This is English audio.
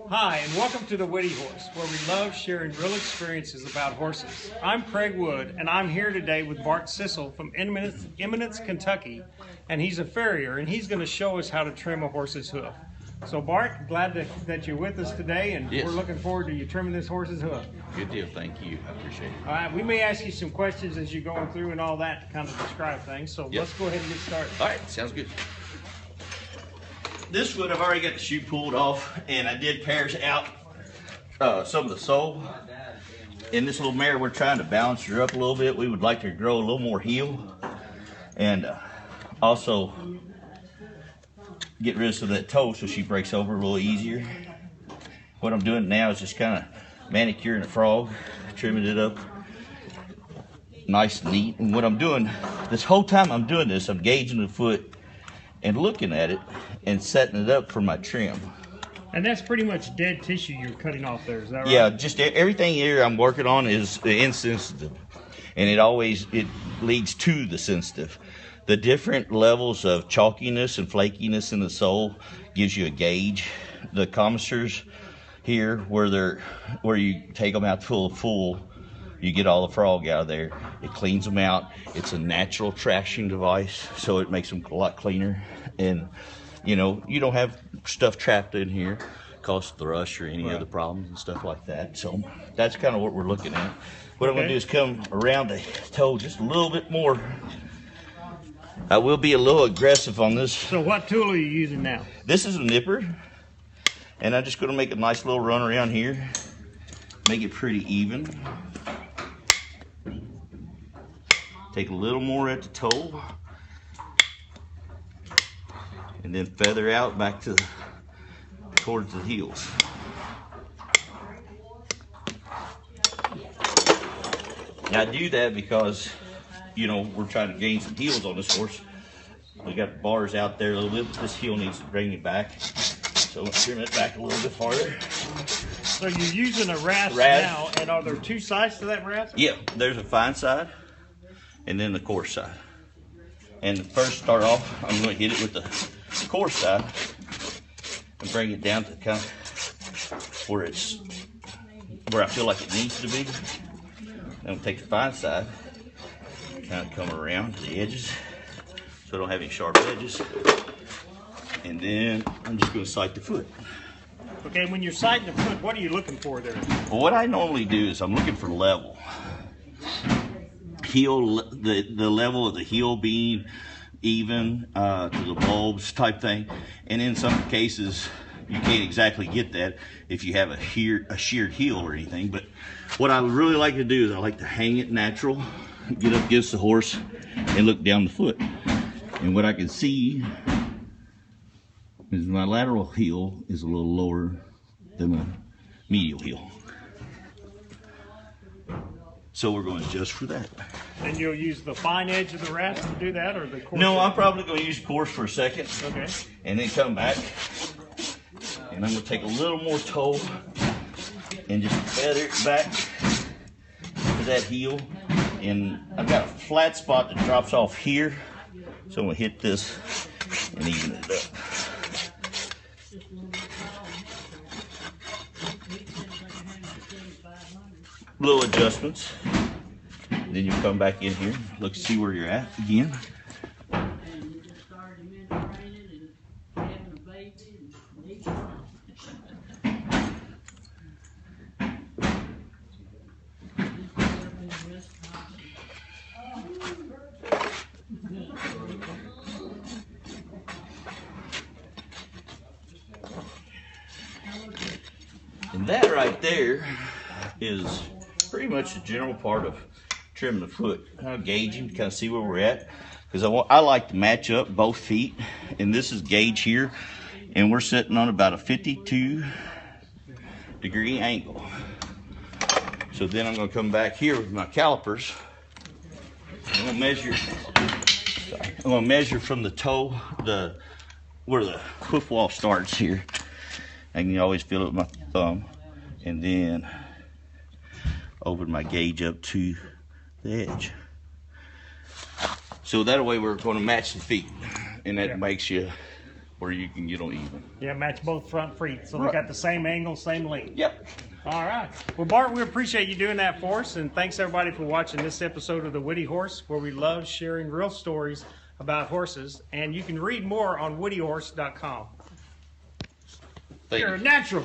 Hi, and welcome to The Witty Horse, where we love sharing real experiences about horses. I'm Craig Wood, and I'm here today with Bart Cissell from Eminence, Kentucky, and he's a farrier, and he's going to show us how to trim a horse's hoof. So Bart, glad that you're with us today, and Yes. We're looking forward to you trimming this horse's hoof. Good deal, thank you. I appreciate it. All right, we may ask you some questions as you're going through and all that to kind of describe things, so Yep. Let's go ahead and get started. All right, sounds good. This foot I've already got the shoe pulled off, and I did pairs out some of the sole. In this little mare, we're trying to balance her up a little bit. We would like her to grow a little more heel, and also get rid of some of that toe so she breaks over a little easier. What I'm doing now is just kind of manicuring the frog, trimming it up nice and neat. And what I'm doing, this whole time I'm doing this, I'm gauging the foot and looking at it and setting it up for my trim. And that's pretty much dead tissue you're cutting off there, is that right? Yeah, just everything here I'm working on is insensitive, and it leads to the sensitive. The different levels of chalkiness and flakiness in the sole gives you a gauge. The commissures here, where you take them out full, you get all the frog out of there. It cleans them out. It's a natural traction device, so it makes them a lot cleaner. And you know, you don't have stuff trapped in here, cause thrush or any other problems and stuff like that. So that's kind of what we're looking at. What I'm going to do is come around the toe just a little bit more. I will be a little aggressive on this. So what tool are you using now? This is a nipper, and I'm just going to make a nice little run around here, make it pretty even. Take a little more at the toe, and then feather out back towards the heels. Now I do that because, you know, we're trying to gain some heels on this horse. We got the bars out there a little bit, but this heel needs to bring it back. So I'm trim it back a little bit farther. So you're using a rasp now, and are there two sides to that rasp? Yeah, there's a fine side and then the coarse side. And to first start off, I'm going to hit it with the coarse side and bring it down to kind of where I feel like it needs to be. Then I'll take the fine side, kind of come around to the edges so I don't have any sharp edges. And then I'm just going to sight the foot. Okay, when you're sighting the foot, what are you looking for there? Well, what I normally do is I'm looking for level. Heel, the level of the heel being even to the bulbs type thing. And in some cases, you can't exactly get that if you have a sheared heel or anything. But what I really like to do is I like to hang it natural, get up against the horse, and look down the foot. And what I can see is my lateral heel is a little lower than my medial heel. So we're going to adjust for that. And you'll use the fine edge of the rasp to do that, or the coarse? No, I'm probably going to use coarse for a second. Okay. And then come back. And I'm going to take a little more toe and just feather it back to that heel. And I've got a flat spot that drops off here. So I'm going to hit this and even it up. Little adjustments. Then you come back in here, look, see where you're at again. And that right there is pretty much the general part of trimming the foot. Gauging, kind of see where we're at, because I like to match up both feet. And this is gauge here, and we're sitting on about a 52-degree angle. So then I'm going to come back here with my calipers. I'm going to measure from the toe, where the hoof wall starts here. I can always feel it with my thumb, and then over my gauge up to the edge. So that way we're going to match the feet, and that makes you where you can get them even. Yeah, match both front feet, so they Right. got the same angle, same length. Yep. All right. Well, Bart, we appreciate you doing that for us, and thanks everybody for watching this episode of The Witty Horse, where we love sharing real stories about horses. And you can read more on wittyhorse.com. Thank You're you. a natural.